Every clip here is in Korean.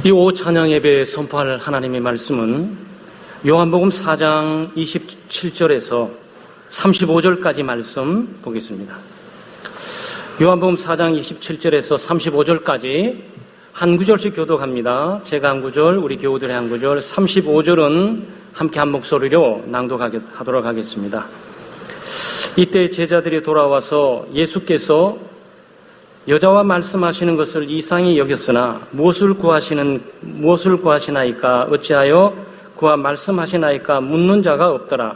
이 오후 찬양 예배에 선포할 하나님의 말씀은 요한복음 4장 27절에서 35절까지 말씀 보겠습니다. 요한복음 4장 27절에서 35절까지 한 구절씩 교독합니다. 제가 한 구절, 우리 교우들의 한 구절, 35절은 함께 한 목소리로 낭독하도록 하겠습니다. 이때 제자들이 돌아와서 예수께서 여자와 말씀하시는 것을 이상히 여겼으나 무엇을 구하시나이까 어찌하여 그와 말씀하시나이까 묻는 자가 없더라.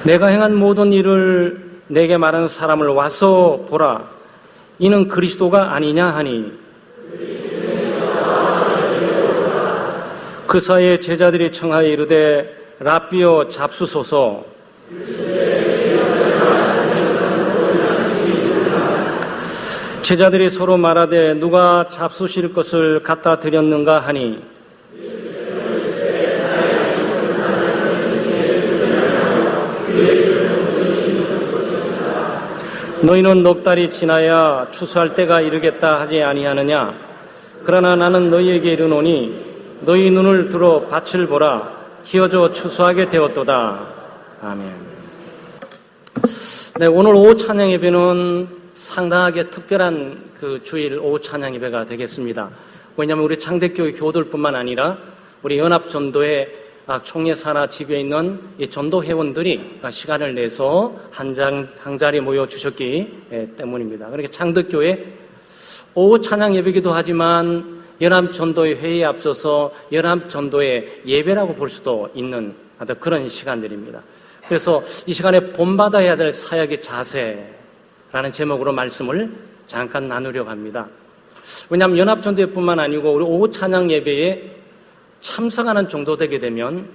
내가 행한 모든 일을 내게 말하는 사람을 와서 보라. 이는 그리스도가 아니냐 하니 그 사이에 제자들이 청하여 이르되 랍비여 잡수소서. 제자들이 서로 말하되 누가 잡수실 것을 갖다 드렸는가 하니 너희는 넉 달이 지나야 추수할 때가 이르겠다 하지 아니하느냐. 그러나 나는 너희에게 이르노니 너희 눈을 들어 밭을 보라. 희어져 추수하게 되었도다. 아멘. 네, 오늘 오후 찬양 예배는 상당하게 특별한 그 주일 오후 찬양 예배가 되겠습니다. 왜냐하면 우리 창대교회 교우들뿐만 아니라 우리 연합전도회 총예산하 지교에 있는 이 전도 회원들이 시간을 내서 한 자리에 모여 주셨기 때문입니다. 그러니까 창대교회 오후 찬양 예배기도 하지만 연합전도회 회의에 앞서서 연합전도회 예배라고 볼 수도 있는 그런 시간들입니다. 그래서 이 시간에 본받아야 될 사역의 자세라는 제목으로 말씀을 잠깐 나누려고 합니다. 왜냐하면 연합전도회뿐만 아니고 우리 오후 찬양 예배에 참석하는 정도 되게 되면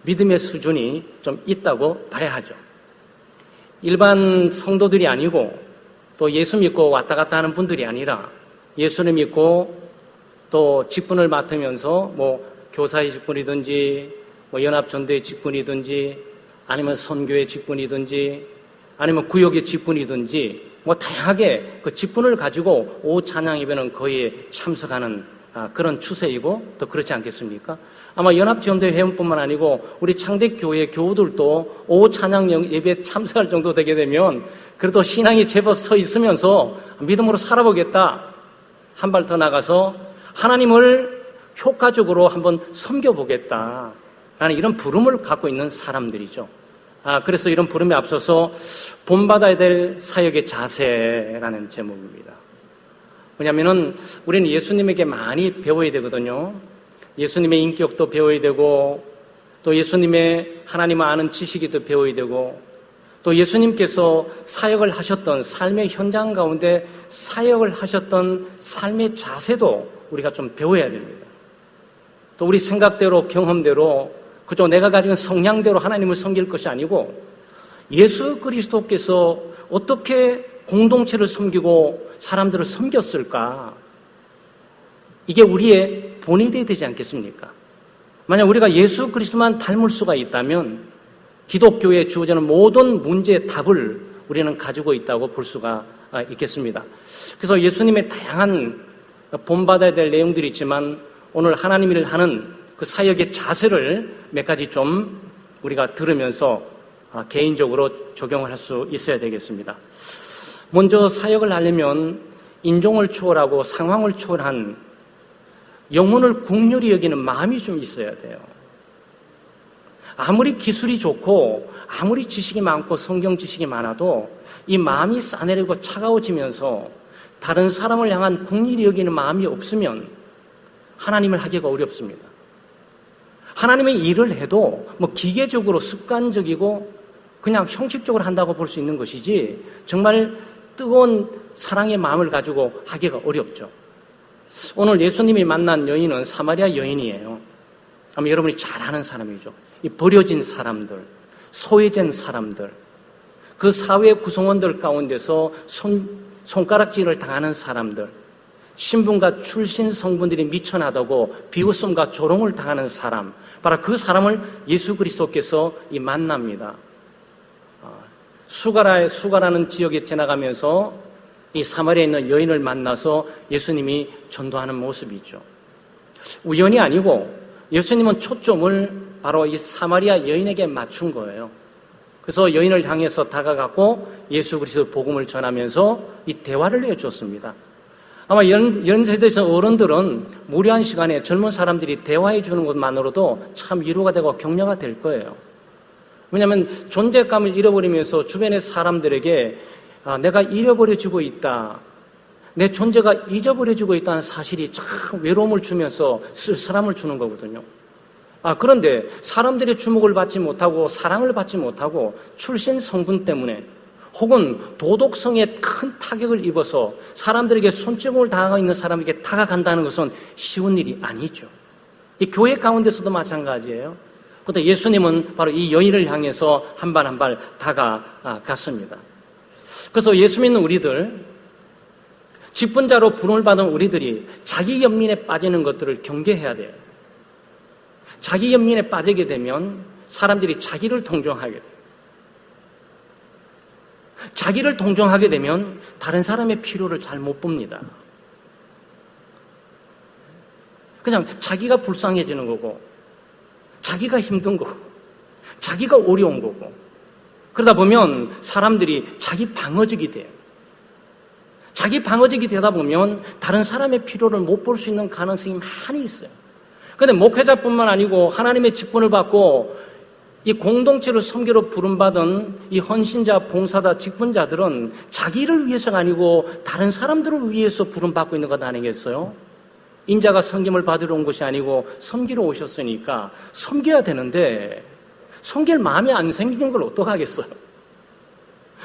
믿음의 수준이 좀 있다고 봐야 하죠. 일반 성도들이 아니고 또 예수 믿고 왔다 갔다 하는 분들이 아니라 예수를 믿고 또 직분을 맡으면서 교사의 직분이든지 연합전도의 직분이든지 아니면 선교의 직분이든지 아니면 구역의 직분이든지 다양하게 그 직분을 가지고 오후 찬양 예배는 거의 참석하는 그런 추세이고 또 그렇지 않겠습니까? 아마 연합전도회 회원뿐만 아니고 우리 창대교회 교우들도 오후 찬양 예배에 참석할 정도 되게 되면 그래도 신앙이 제법 서 있으면서 믿음으로 살아보겠다. 한 발 더 나가서 하나님을 효과적으로 한번 섬겨보겠다. 라는 이런 부름을 갖고 있는 사람들이죠. 그래서 이런 부름에 앞서서 본받아야 될 사역의 자세라는 제목입니다. 왜냐하면 우리는 예수님에게 많이 배워야 되거든요. 예수님의 인격도 배워야 되고 또 예수님의 하나님을 아는 지식이 또 배워야 되고 또 예수님께서 사역을 하셨던 삶의 현장 가운데 사역을 하셨던 삶의 자세도 우리가 좀 배워야 됩니다. 또 우리 생각대로 경험대로 그저 내가 가진 성향대로 하나님을 섬길 것이 아니고 예수 그리스도께서 어떻게 공동체를 섬기고 사람들을 섬겼을까? 이게 우리의 본이 되지 않겠습니까? 만약 우리가 예수 그리스도만 닮을 수가 있다면 기독교에 주어지는 모든 문제의 답을 우리는 가지고 있다고 볼 수가 있겠습니다. 그래서 예수님의 다양한 본받아야 될 내용들이 있지만 오늘 하나님을 하는 그 사역의 자세를 몇 가지 좀 우리가 들으면서 개인적으로 적용을 할 수 있어야 되겠습니다. 먼저 사역을 하려면 인종을 초월하고 상황을 초월한 영혼을 국률이 여기는 마음이 좀 있어야 돼요. 아무리 기술이 좋고 아무리 지식이 많고 성경 지식이 많아도 이 마음이 싸내리고 차가워지면서 다른 사람을 향한 국률이 여기는 마음이 없으면 하나님을 하기가 어렵습니다. 하나님의 일을 해도 기계적으로 습관적이고 그냥 형식적으로 한다고 볼 수 있는 것이지 정말 뜨거운 사랑의 마음을 가지고 하기가 어렵죠. 오늘 예수님이 만난 여인은 사마리아 여인이에요. 아마 여러분이 잘 아는 사람이죠. 이 버려진 사람들, 소외된 사람들, 그 사회 구성원들 가운데서 손가락질을 당하는 사람들, 신분과 출신 성분들이 미천하다고 비웃음과 조롱을 당하는 사람, 바로 그 사람을 예수 그리스도께서 만납니다. 수가라는 지역에 지나가면서 이 사마리아에 있는 여인을 만나서 예수님이 전도하는 모습이죠. 우연이 아니고 예수님은 초점을 바로 이 사마리아 여인에게 맞춘 거예요. 그래서 여인을 향해서 다가갔고 예수 그리스도의 복음을 전하면서 이 대화를 해줬습니다. 아마 이런 세대에서 어른들은 무료한 시간에 젊은 사람들이 대화해 주는 것만으로도 참 위로가 되고 격려가 될 거예요. 왜냐하면 존재감을 잃어버리면서 주변의 사람들에게 내가 잃어버려지고 있다, 내 존재가 잊어버려지고 있다는 사실이 참 외로움을 주면서 쓸쓸함을 주는 거거든요. 그런데 사람들의 주목을 받지 못하고 사랑을 받지 못하고 출신 성분 때문에 혹은 도덕성에 큰 타격을 입어서 사람들에게 손찌검을 당하고 있는 사람에게 다가간다는 것은 쉬운 일이 아니죠. 이 교회 가운데서도 마찬가지예요. 그런데 예수님은 바로 이 여인을 향해서 한 발 한 발 다가갔습니다. 그래서 예수 믿는 우리들, 직분자로 부름을 받은 우리들이 자기 연민에 빠지는 것들을 경계해야 돼요. 자기 연민에 빠지게 되면 사람들이 자기를 동정하게 돼요. 자기를 동정하게 되면 다른 사람의 필요를 잘 못 봅니다. 그냥 자기가 불쌍해지는 거고, 자기가 힘든 거고, 자기가 어려운 거고, 그러다 보면 사람들이 자기 방어적이 돼요. 자기 방어적이 되다 보면 다른 사람의 필요를 못 볼 수 있는 가능성이 많이 있어요. 그런데 목회자뿐만 아니고 하나님의 직분을 받고 이 공동체를 섬기러 부름받은 이 헌신자, 봉사자, 직분자들은 자기를 위해서가 아니고 다른 사람들을 위해서 부름받고 있는 것 아니겠어요? 인자가 섬김을 받으러 온 것이 아니고 섬기러 오셨으니까 섬겨야 되는데 섬길 마음이 안 생기는 걸 어떡하겠어요?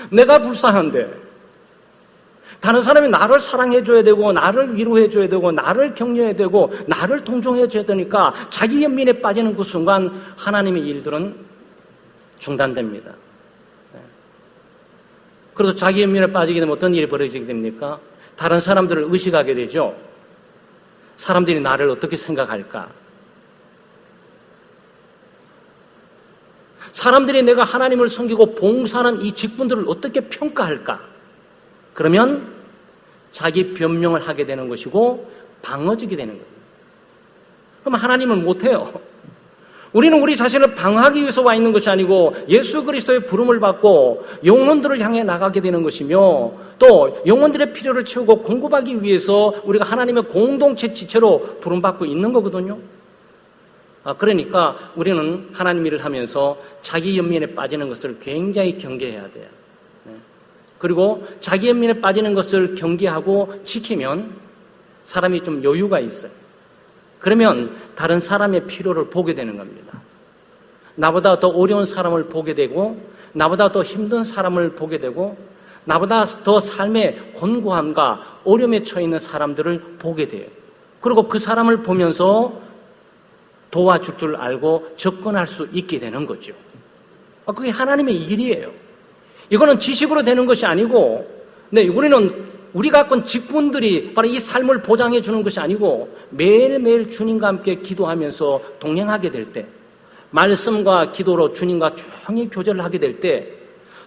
내가 불쌍한데 다른 사람이 나를 사랑해줘야 되고 나를 위로해줘야 되고 나를 격려해야 되고 나를 동정해줘야 되니까 자기 연민에 빠지는 그 순간 하나님의 일들은 중단됩니다. 그래서 자기 연민에 빠지게 되면 어떤 일이 벌어지게 됩니까? 다른 사람들을 의식하게 되죠. 사람들이 나를 어떻게 생각할까? 사람들이 내가 하나님을 섬기고 봉사하는 이 직분들을 어떻게 평가할까? 그러면 자기 변명을 하게 되는 것이고 방어지게 되는 거예요. 그럼 하나님은 못해요. 우리는 우리 자신을 방어하기 위해서 와 있는 것이 아니고 예수 그리스도의 부름을 받고 영혼들을 향해 나가게 되는 것이며 또 영혼들의 필요를 채우고 공급하기 위해서 우리가 하나님의 공동체 지체로 부름받고 있는 거거든요. 그러니까 우리는 하나님 일을 하면서 자기 연민에 빠지는 것을 굉장히 경계해야 돼요. 그리고 자기 연민에 빠지는 것을 경계하고 지키면 사람이 좀 여유가 있어요. 그러면 다른 사람의 필요를 보게 되는 겁니다. 나보다 더 어려운 사람을 보게 되고 나보다 더 힘든 사람을 보게 되고 나보다 더 삶의 곤고함과 어려움에 처해 있는 사람들을 보게 돼요. 그리고 그 사람을 보면서 도와줄 줄 알고 접근할 수 있게 되는 거죠. 그게 하나님의 일이에요. 이거는 지식으로 되는 것이 아니고, 우리가 갖고 있는 직분들이 바로 이 삶을 보장해 주는 것이 아니고 매일매일 주님과 함께 기도하면서 동행하게 될 때, 말씀과 기도로 주님과 조용히 교제를 하게 될 때,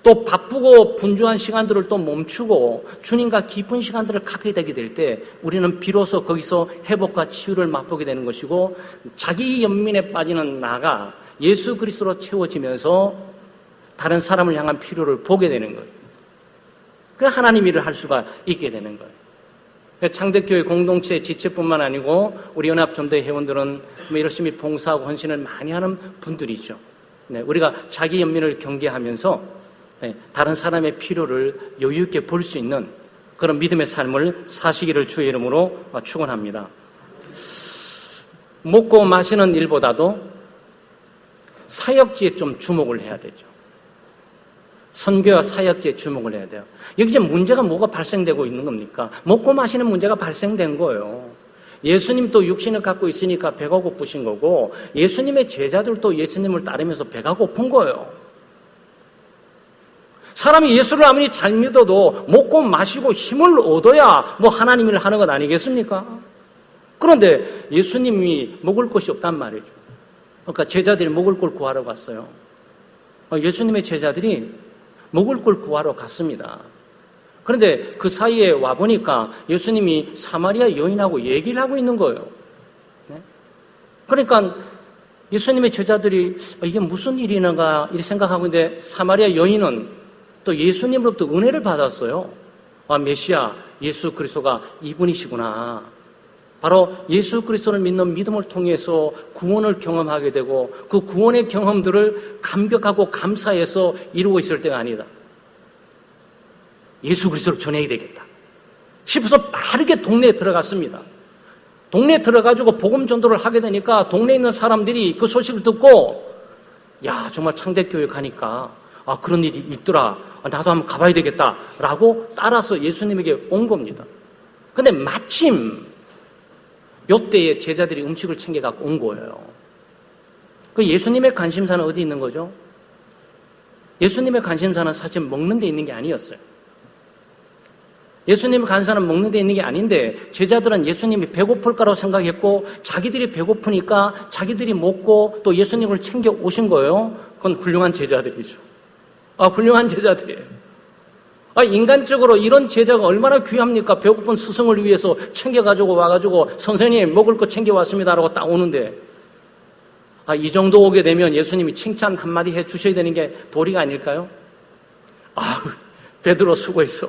또 바쁘고 분주한 시간들을 또 멈추고 주님과 깊은 시간들을 갖게 되게 될 때 우리는 비로소 거기서 회복과 치유를 맛보게 되는 것이고 자기 연민에 빠지는 나가 예수 그리스도로 채워지면서 다른 사람을 향한 필요를 보게 되는 거예요. 그 하나님 일을 할 수가 있게 되는 거예요. 창대교회 공동체 지체뿐만 아니고 우리 연합전도회 회원들은 열심히 봉사하고 헌신을 많이 하는 분들이죠. 우리가 자기 연민을 경계하면서 다른 사람의 필요를 여유 있게 볼 수 있는 그런 믿음의 삶을 사시기를 주의 이름으로 축원합니다. 먹고 마시는 일보다도 사역지에 좀 주목을 해야 되죠. 선교와 사역지에 주목을 해야 돼요. 여기 이제 문제가 뭐가 발생되고 있는 겁니까? 먹고 마시는 문제가 발생된 거예요. 예수님도 육신을 갖고 있으니까 배가 고프신 거고 예수님의 제자들도 예수님을 따르면서 배가 고픈 거예요. 사람이 예수를 아무리 잘 믿어도 먹고 마시고 힘을 얻어야 하나님 일을 하는 것 아니겠습니까? 그런데 예수님이 먹을 것이 없단 말이죠. 그러니까 제자들이 먹을 걸 구하러 갔어요. 예수님의 제자들이 먹을 걸 구하러 갔습니다. 그런데 그 사이에 와보니까 예수님이 사마리아 여인하고 얘기를 하고 있는 거예요. 그러니까 예수님의 제자들이 이게 무슨 일이는가 이렇게 생각하고 있는데 사마리아 여인은 또 예수님으로부터 은혜를 받았어요. 아, 메시아 예수 그리스도가 이분이시구나. 바로 예수 그리스도를 믿는 믿음을 통해서 구원을 경험하게 되고 그 구원의 경험들을 감격하고 감사해서 이루고 있을 때가 아니다. 예수 그리스도를 전해야 되겠다 싶어서 빠르게 동네에 들어갔습니다. 동네에 들어가지고 복음 전도를 하게 되니까 동네에 있는 사람들이 그 소식을 듣고 야 정말 창대교회 가니까 아 그런 일이 있더라. 나도 한번 가봐야 되겠다라고 따라서 예수님에게 온 겁니다. 근데 마침 요때에 제자들이 음식을 챙겨갖고 온 거예요. 그 예수님의 관심사는 어디 있는 거죠? 예수님의 관심사는 사실 먹는 데 있는 게 아니었어요. 예수님의 관심사는 먹는 데 있는 게 아닌데 제자들은 예수님이 배고플까라고 생각했고 자기들이 배고프니까 자기들이 먹고 또 예수님을 챙겨 오신 거예요. 그건 훌륭한 제자들이죠. 훌륭한 제자들이에요. 인간적으로 이런 제자가 얼마나 귀합니까? 배고픈 스승을 위해서 챙겨가지고 와가지고 선생님 먹을 거 챙겨왔습니다라고 딱 오는데 이 정도 오게 되면 예수님이 칭찬 한마디 해 주셔야 되는 게 도리가 아닐까요? 베드로 수고했어.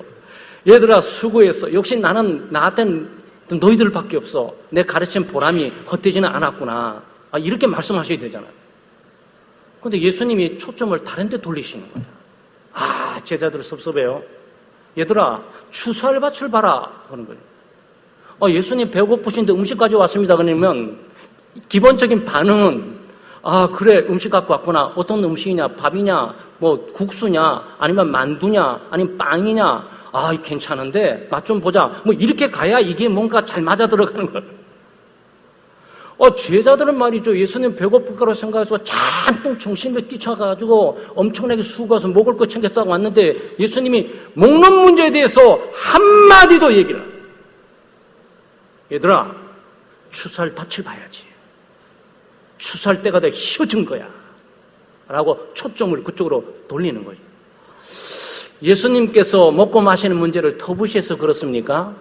얘들아 수고했어. 역시 나한테는 너희들밖에 없어. 내 가르친 보람이 헛되지는 않았구나. 이렇게 말씀하셔야 되잖아요. 그런데 예수님이 초점을 다른 데 돌리시는 거예요. 제자들 섭섭해요. 얘들아 추수할 밭을 봐라 하는 거예요. 예수님 배고프신데 음식 가져왔습니다. 그러면 기본적인 반응은 그래 음식 갖고 왔구나. 어떤 음식이냐 밥이냐 뭐 국수냐 아니면 만두냐 아니면 빵이냐 괜찮은데 맛 좀 보자. 뭐 이렇게 가야 이게 뭔가 잘 맞아 들어가는 거예요. 제자들은 말이죠. 예수님 배고플 거라고 생각해서 잔뜩 정신을 뛰쳐가지고 엄청나게 수고해서 먹을 거 챙겼다고 왔는데 예수님이 먹는 문제에 대해서 한마디도 얘기를 안 해요. 얘들아, 추수할 밭을 봐야지. 추수할 때가 다 휘어진 거야. 라고 초점을 그쪽으로 돌리는 거죠. 예수님께서 먹고 마시는 문제를 터부시해서 그렇습니까?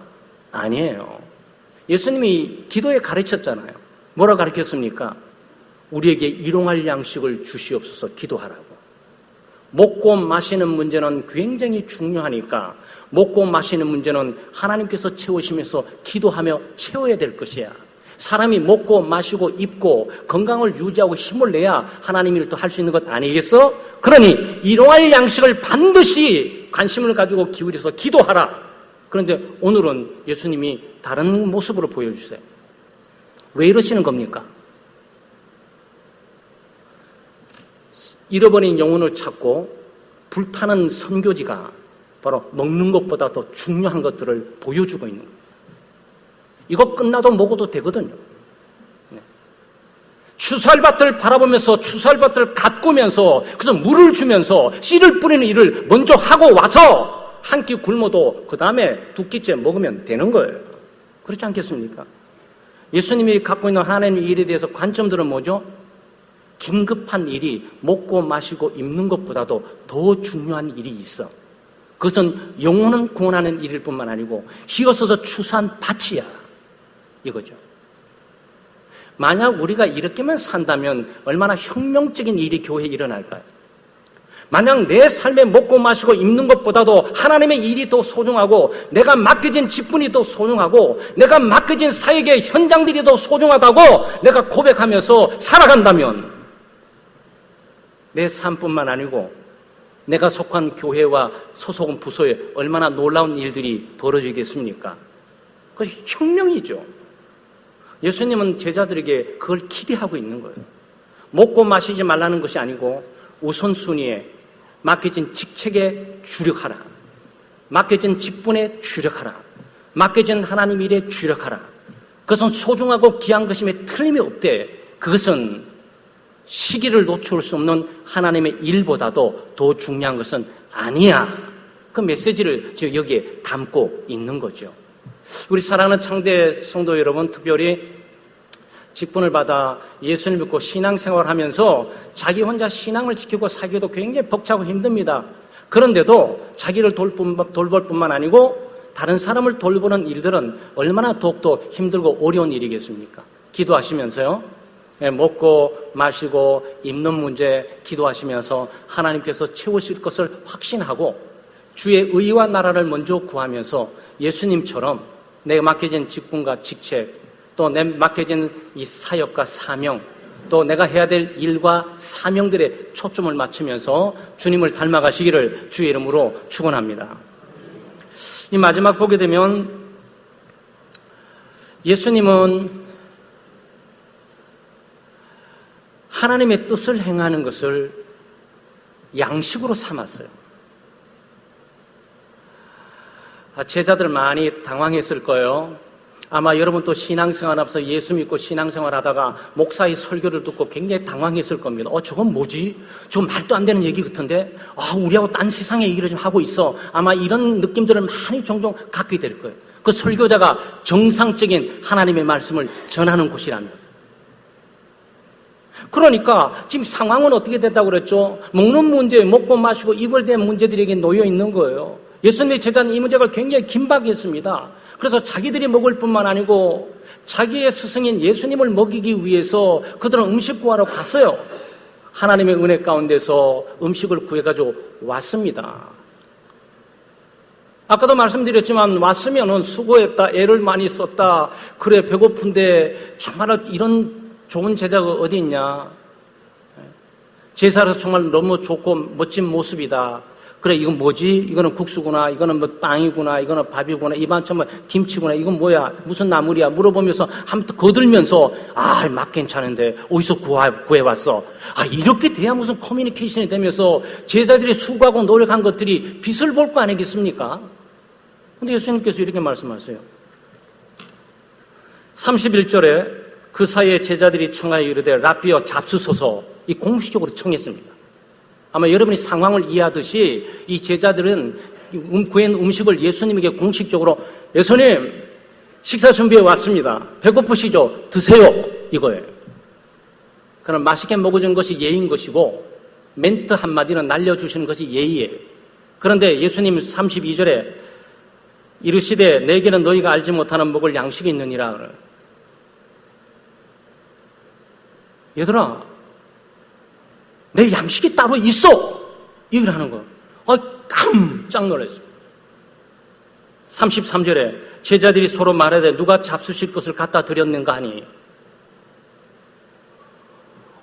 아니에요. 예수님이 기도에 가르쳤잖아요. 뭐라 가르쳤습니까? 우리에게 일용할 양식을 주시옵소서 기도하라고. 먹고 마시는 문제는 굉장히 중요하니까 먹고 마시는 문제는 하나님께서 채우시면서 기도하며 채워야 될 것이야. 사람이 먹고 마시고 입고 건강을 유지하고 힘을 내야 하나님 일을 또 할 수 있는 것 아니겠어? 그러니 일용할 양식을 반드시 관심을 가지고 기울여서 기도하라. 그런데 오늘은 예수님이 다른 모습으로 보여주세요. 왜 이러시는 겁니까? 잃어버린 영혼을 찾고 불타는 선교지가 바로 먹는 것보다 더 중요한 것들을 보여주고 있는 거예요. 이거 끝나도 먹어도 되거든요. 추수할 밭을 바라보면서 추수할 밭을 가꾸면서 그래서 물을 주면서 씨를 뿌리는 일을 먼저 하고 와서 한 끼 굶어도 그 다음에 두 끼째 먹으면 되는 거예요. 그렇지 않겠습니까? 예수님이 갖고 있는 하나님의 일에 대해서 관점들은 뭐죠? 긴급한 일이 먹고 마시고 입는 것보다도 더 중요한 일이 있어. 그것은 영혼을 구원하는 일일 뿐만 아니고 휘어서서 추수한 밭이야. 이거죠. 만약 우리가 이렇게만 산다면 얼마나 혁명적인 일이 교회에 일어날까요? 만약 내 삶에 먹고 마시고 입는 것보다도 하나님의 일이 더 소중하고 내가 맡겨진 직분이 더 소중하고 내가 맡겨진 사역의 현장들이 더 소중하다고 내가 고백하면서 살아간다면 내 삶뿐만 아니고 내가 속한 교회와 소속은 부서에 얼마나 놀라운 일들이 벌어지겠습니까? 그것이 혁명이죠. 예수님은 제자들에게 그걸 기대하고 있는 거예요. 먹고 마시지 말라는 것이 아니고 우선순위에 맡겨진 직책에 주력하라. 맡겨진 직분에 주력하라. 맡겨진 하나님 일에 주력하라. 그것은 소중하고 귀한 것임에 틀림이 없대. 그것은 시기를 놓칠 수 없는 하나님의 일보다도 더 중요한 것은 아니야. 그 메시지를 지금 여기에 담고 있는 거죠. 우리 사랑하는 창대 성도 여러분, 특별히 직분을 받아 예수를 믿고 신앙생활을 하면서 자기 혼자 신앙을 지키고 살기도 굉장히 벅차고 힘듭니다. 그런데도 자기를 돌볼 뿐만 아니고 다른 사람을 돌보는 일들은 얼마나 더욱더 힘들고 어려운 일이겠습니까? 기도하시면서요, 먹고 마시고 입는 문제 기도하시면서 하나님께서 채우실 것을 확신하고 주의 의와 나라를 먼저 구하면서 예수님처럼 내가 맡겨진 직분과 직책, 또 내 맡겨진 이 사역과 사명, 또 내가 해야 될 일과 사명들에 초점을 맞추면서 주님을 닮아가시기를 주의 이름으로 축원합니다. 이 마지막 보게 되면 예수님은 하나님의 뜻을 행하는 것을 양식으로 삼았어요. 제자들 많이 당황했을 거예요. 아마 여러분도 신앙생활 하면서 예수 믿고 신앙생활 하다가 목사의 설교를 듣고 굉장히 당황했을 겁니다. 저건 뭐지? 저건 말도 안 되는 얘기 같은데? 우리하고 딴 세상의 얘기를 좀 하고 있어. 아마 이런 느낌들을 많이 종종 갖게 될 거예요. 그 설교자가 정상적인 하나님의 말씀을 전하는 곳이라면. 그러니까 지금 상황은 어떻게 됐다고 그랬죠? 먹는 문제, 먹고 마시고 입을 댄 문제들에게 놓여 있는 거예요. 예수님의 제자는 이 문제가 굉장히 긴박했습니다. 그래서 자기들이 먹을 뿐만 아니고 자기의 스승인 예수님을 먹이기 위해서 그들은 음식 구하러 갔어요. 하나님의 은혜 가운데서 음식을 구해가지고 왔습니다. 아까도 말씀드렸지만 왔으면 수고했다, 애를 많이 썼다, 그래 배고픈데 정말 이런 좋은 제자가 어디 있냐, 제사라서 정말 너무 좋고 멋진 모습이다. 그래, 이건 뭐지? 이거는 국수구나, 이거는 뭐 빵이구나, 이거는 밥이구나, 이 반찬 뭐 김치구나, 이건 뭐야? 무슨 나물이야? 물어보면서 한번 거들면서 맛 괜찮은데 어디서 구해왔어? 이렇게 돼야 무슨 커뮤니케이션이 되면서 제자들이 수고하고 노력한 것들이 빛을 볼 거 아니겠습니까? 근데 예수님께서 이렇게 말씀하세요. 31절에 그 사이에 제자들이 청하여 이르되 라삐어 잡수소서, 이 공식적으로 청했습니다. 아마 여러분이 상황을 이해하듯이 이 제자들은 구한 음식을 예수님에게 공식적으로 예수님 식사 준비해 왔습니다. 배고프시죠? 드세요. 이거예요. 그럼 맛있게 먹어주는 것이 예의인 것이고 멘트 한마디는 날려주시는 것이 예의예요. 그런데 예수님 32절에 이르시되 내게는 너희가 알지 못하는 먹을 양식이 있느니라 그래요. 얘들아, 내 양식이 따로 있어! 이걸 하는 거예요. 깜짝 놀랐어요. 33절에 제자들이 서로 말하되 누가 잡수실 것을 갖다 드렸는가 하니,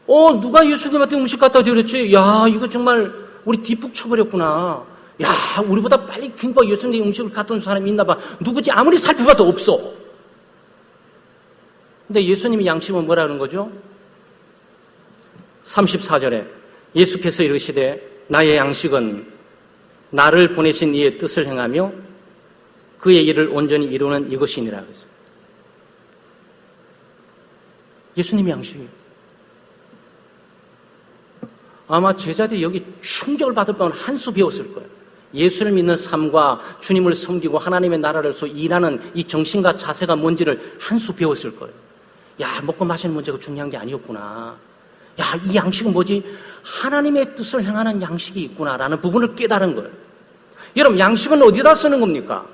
누가 예수님한테 음식 갖다 드렸지? 야, 이거 정말 우리 뒷북 쳐버렸구나. 야, 우리보다 빨리 김밥 예수님 음식을 갖다 온 사람이 있나 봐. 누구지? 아무리 살펴봐도 없어. 근데 예수님이 양식은 뭐라는 거죠? 34절에 예수께서 이르시되 나의 양식은 나를 보내신 이의 뜻을 행하며 그의 일을 온전히 이루는 이것이니라 그랬어요. 예수님의 양식이에요. 아마 제자들이 여기 충격을 받을 동안 한 수 배웠을 거예요. 예수를 믿는 삶과 주님을 섬기고 하나님의 나라를 위해서 일하는 이 정신과 자세가 뭔지를 한 수 배웠을 거예요. 야, 먹고 마시는 문제가 중요한 게 아니었구나. 야, 이 양식은 뭐지? 하나님의 뜻을 행하는 양식이 있구나라는 부분을 깨달은 거예요. 여러분, 양식은 어디다 쓰는 겁니까?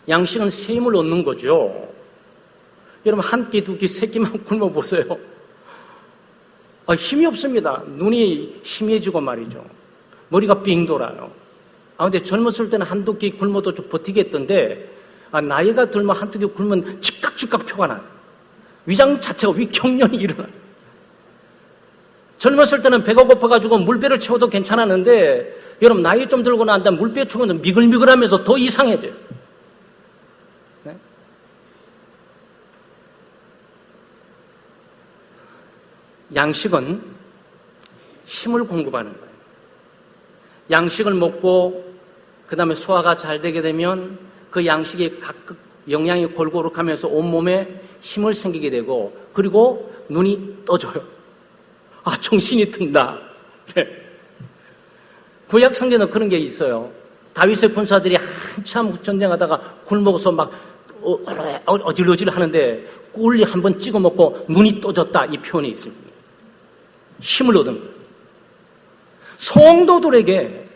양식은 셈을 얻는 거죠. 여러분, 한 끼, 두 끼, 세 끼만 굶어보세요. 힘이 없습니다. 눈이 희미해지고 말이죠. 머리가 삥 돌아요. 근데 젊었을 때는 한두 끼 굶어도 좀 버티겠던데, 나이가 들면 한두 끼 굶으면 즉각 표가 나요. 위장 자체가 위경련이 일어나요. 젊었을 때는 배가 고파가지고 물배를 채워도 괜찮았는데 여러분 나이 좀 들고 난 다음에 물배 채우면 미글미글하면서 더 이상해져요. 네? 양식은 힘을 공급하는 거예요. 양식을 먹고 그 다음에 소화가 잘 되게 되면 그 양식이 각각 영양이 골고루 가면서 온몸에 힘을 생기게 되고 그리고 눈이 떠져요. 정신이 든다. 네. 구약 성경에는 그런 게 있어요. 다윗의 군사들이 한참 전쟁하다가 굶어서 막 어질어질 하는데 꿀리 한번 찍어 먹고 눈이 떠졌다 이 표현이 있습니다. 힘을 얻은 거예요. 성도들에게,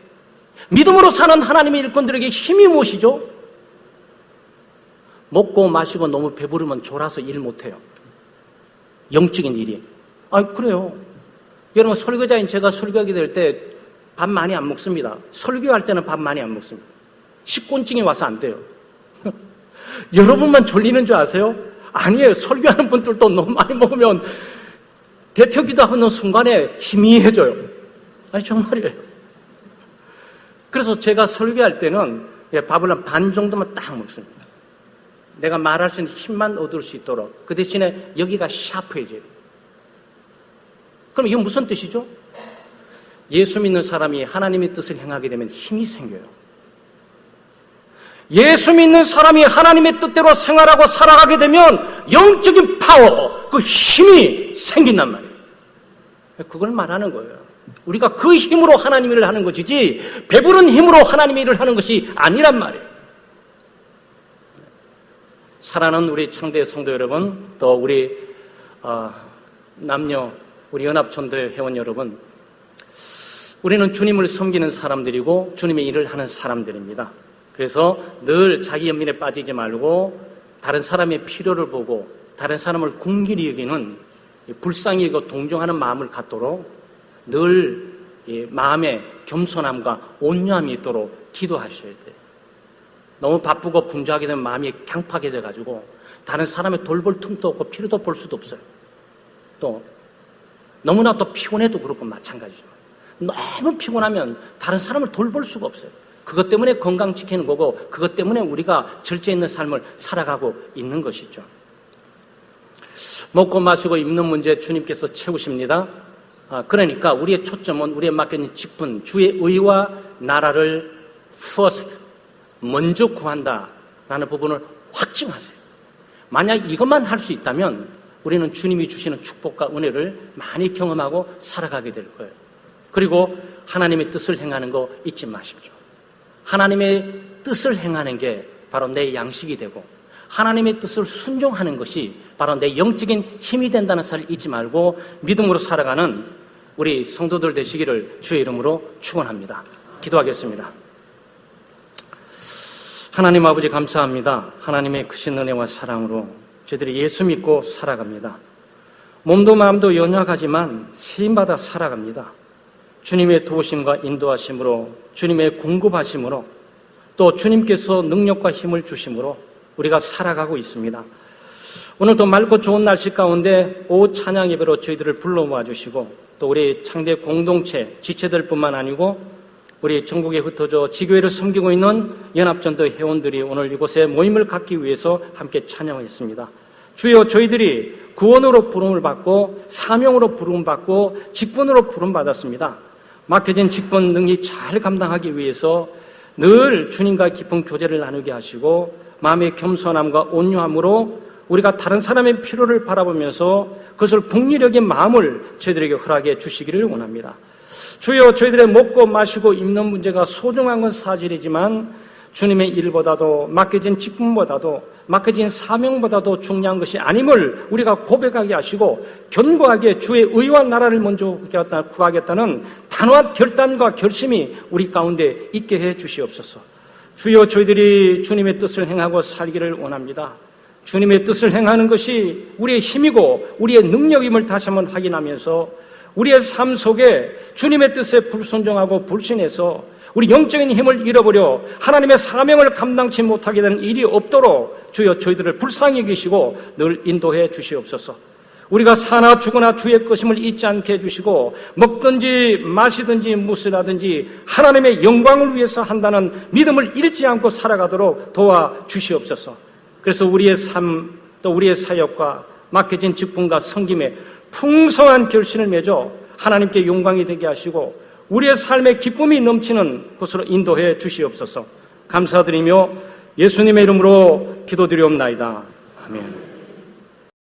믿음으로 사는 하나님의 일꾼들에게 힘이 무엇이죠? 먹고 마시고 너무 배부르면 졸아서 일 못해요. 영적인 일이. 그래요. 여러분, 설교자인 제가 설교하게 될 때 밥 많이 안 먹습니다. 설교할 때는 밥 많이 안 먹습니다. 식곤증이 와서 안 돼요. 여러분만 졸리는 줄 아세요? 아니에요. 설교하는 분들도 너무 많이 먹으면 대표 기도하는 순간에 희미해져요. 정말이에요. 그래서 제가 설교할 때는 밥을 한 반 정도만 딱 먹습니다. 내가 말할 수 있는 힘만 얻을 수 있도록. 그 대신에 여기가 샤프해져야 돼요. 그럼 이건 무슨 뜻이죠? 예수 믿는 사람이 하나님의 뜻을 행하게 되면 힘이 생겨요. 예수 믿는 사람이 하나님의 뜻대로 생활하고 살아가게 되면 영적인 파워, 그 힘이 생긴단 말이에요. 그걸 말하는 거예요. 우리가 그 힘으로 하나님의 일을 하는 것이지 배부른 힘으로 하나님의 일을 하는 것이 아니란 말이에요. 사랑하는 우리 창대 성도 여러분, 또 우리 남녀, 우리 연합전도회 회원 여러분, 우리는 주님을 섬기는 사람들이고 주님의 일을 하는 사람들입니다. 그래서 늘 자기 연민에 빠지지 말고 다른 사람의 필요를 보고 다른 사람을 궁길이 여기는 불쌍히 여기고 동정하는 마음을 갖도록 늘 마음에 겸손함과 온유함이 있도록 기도하셔야 돼요. 너무 바쁘고 분주하게 되면 마음이 강팍해져 가지고 다른 사람의 돌볼 틈도 없고 필요도 볼 수도 없어요. 또 너무나 또 피곤해도 그렇고 마찬가지죠. 너무 피곤하면 다른 사람을 돌볼 수가 없어요. 그것 때문에 건강 지키는 거고 그것 때문에 우리가 절제 있는 삶을 살아가고 있는 것이죠. 먹고 마시고 입는 문제 주님께서 채우십니다. 그러니까 우리의 초점은 우리의 맡겨진 직분, 주의 의와 나라를 first, 먼저 구한다라는 부분을 확증하세요. 만약 이것만 할 수 있다면 우리는 주님이 주시는 축복과 은혜를 많이 경험하고 살아가게 될 거예요. 그리고 하나님의 뜻을 행하는 거 잊지 마십시오. 하나님의 뜻을 행하는 게 바로 내 양식이 되고 하나님의 뜻을 순종하는 것이 바로 내 영적인 힘이 된다는 사실을 잊지 말고 믿음으로 살아가는 우리 성도들 되시기를 주의 이름으로 축원합니다. 기도하겠습니다. 하나님 아버지 감사합니다. 하나님의 크신 은혜와 사랑으로 저희들이 예수 믿고 살아갑니다. 몸도 마음도 연약하지만 세임받아 살아갑니다. 주님의 도우심과 인도하심으로 주님의 공급하심으로 또 주님께서 능력과 힘을 주심으로 우리가 살아가고 있습니다. 오늘도 맑고 좋은 날씨 가운데 오후 찬양 예배로 저희들을 불러 모아주시고 또 우리 창대 공동체 지체들뿐만 아니고 우리 전국에 흩어져 지교회를 섬기고 있는 연합전도 회원들이 오늘 이곳에 모임을 갖기 위해서 함께 찬양했습니다. 주여, 저희들이 구원으로 부름을 받고 사명으로 부름 받고 직분으로 부름 받았습니다. 맡겨진 직분 능히 잘 감당하기 위해서 늘 주님과 깊은 교제를 나누게 하시고 마음의 겸손함과 온유함으로 우리가 다른 사람의 필요를 바라보면서 그것을 국리력인 마음을 저희들에게 허락해 주시기를 원합니다. 주여, 저희들의 먹고 마시고 입는 문제가 소중한 건 사실이지만 주님의 일보다도 맡겨진 직분보다도 맡겨진 사명보다도 중요한 것이 아님을 우리가 고백하게 하시고 견고하게 주의 의와 나라를 먼저 구하겠다는 단호한 결단과 결심이 우리 가운데 있게 해 주시옵소서. 주여, 저희들이 주님의 뜻을 행하고 살기를 원합니다. 주님의 뜻을 행하는 것이 우리의 힘이고 우리의 능력임을 다시 한번 확인하면서 우리의 삶 속에 주님의 뜻에 불순종하고 불신해서 우리 영적인 힘을 잃어버려 하나님의 사명을 감당치 못하게 된 일이 없도록 주여 저희들을 불쌍히 여기시고 늘 인도해 주시옵소서. 우리가 사나 죽으나 주의 것임을 잊지 않게 해주시고 먹든지 마시든지 무엇이라든지 하나님의 영광을 위해서 한다는 믿음을 잃지 않고 살아가도록 도와주시옵소서. 그래서 우리의 삶 또 우리의 사역과 맡겨진 직분과 섬김에 풍성한 결신을 맺어 하나님께 영광이 되게 하시고 우리의 삶에 기쁨이 넘치는 곳으로 인도해 주시옵소서. 감사드리며 예수님의 이름으로 기도드리옵나이다. 아멘.